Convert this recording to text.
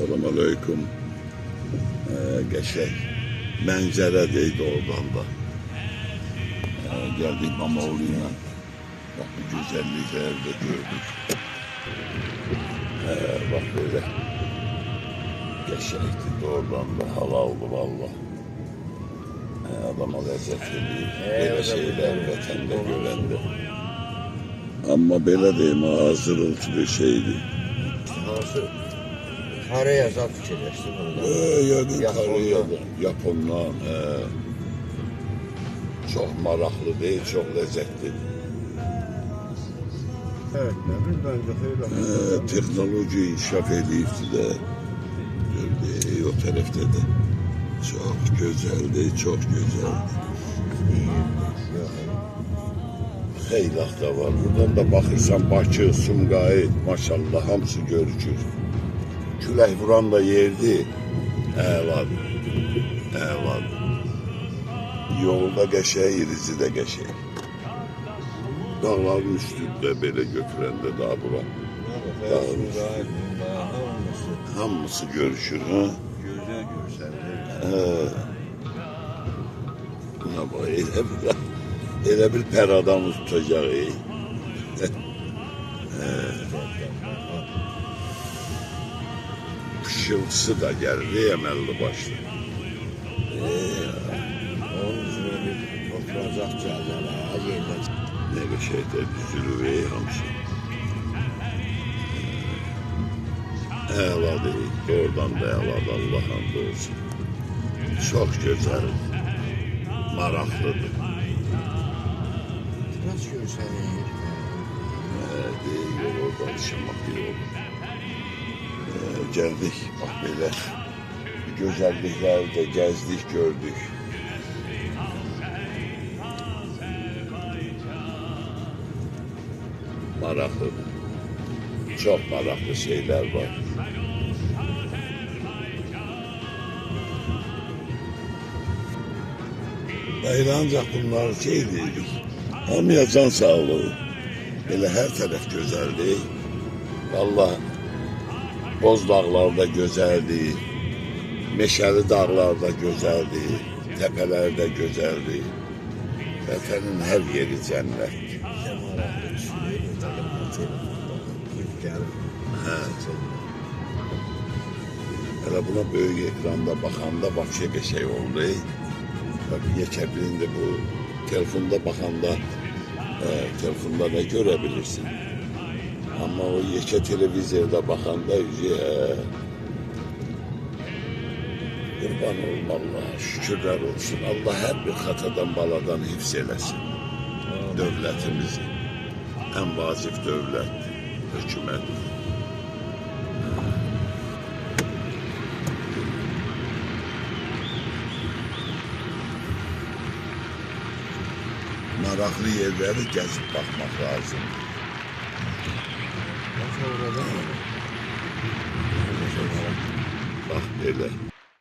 Selamun Aleyküm. Geçek. Mənzərə deydi oradan da. Geldik Mamoğlu'yla. Bak bu güzellikleri de gördük. Bak böyle. Geçekti doğrudan da halaldı valla. Adama lezzet veriyor. Böyle şeyler vatanda görende. Ama böyle deyim hazırlıklı şeydi. Nasıl? Karaya zat fikirleştim orada. Yani Japonlar çok maraklı değil, çok lezzetli. Evet, ne bileyim bence hayırlı. Teknoloji inkişaf edildi de o tarafta da çok güzeldi, çok güzeldi. Xeylaq da var. Buradan da baxırsan Bakı, Sumqayıt, maşallah hamısı görükür. Külək vuran da yerdi. Əladır. Əladır. Yolda qəşəng, irizi də qəşəng. Dağların üstündə belə götürəndə daha bura. Dağın hamısı görüşür, ha? Gözler görsəlir. Buna bax, elə bir pəradamız tutacaq, Işıltısı da geldi emelli başlı. Onun üstüne bir oturacak cəzələr, yerlər. Ne bir şeyde düzülür hamısı. Əla değil, oradan da əladır, Allah hamd olsun. Çok güzel, maraqlıdır. Nasıl görsənir? Değil, oradan yaşamak yok. Geldik, bak böyle güzelliklerde gezdik, gördük. Maraklı, çok maraklı şeyler var. Böyle ancak bunlar şey değildik. Hamıya can sağlığı. Böyle her taraf güzeldi. Vallahi Boz dağlarda güzeldi, Meşəli dağlarda güzeldi, tepelerde güzeldi. Vətənin her yeri cennet. Hele buna büyük ekranda bakanda başka bir şey oldu. Tabii geçebilinde bu telefonda bakanda telefonda ne görebilirsin? Ama o yeke televizyonda bakanda kurban olum Allah'a, şükürler olsun. Allah her bir hatadan baladan hifz eylesin. Devletimizi. En vazif devlet, hükümet. Maraklı yerleri gezip bakmak lazım. Bak böyle.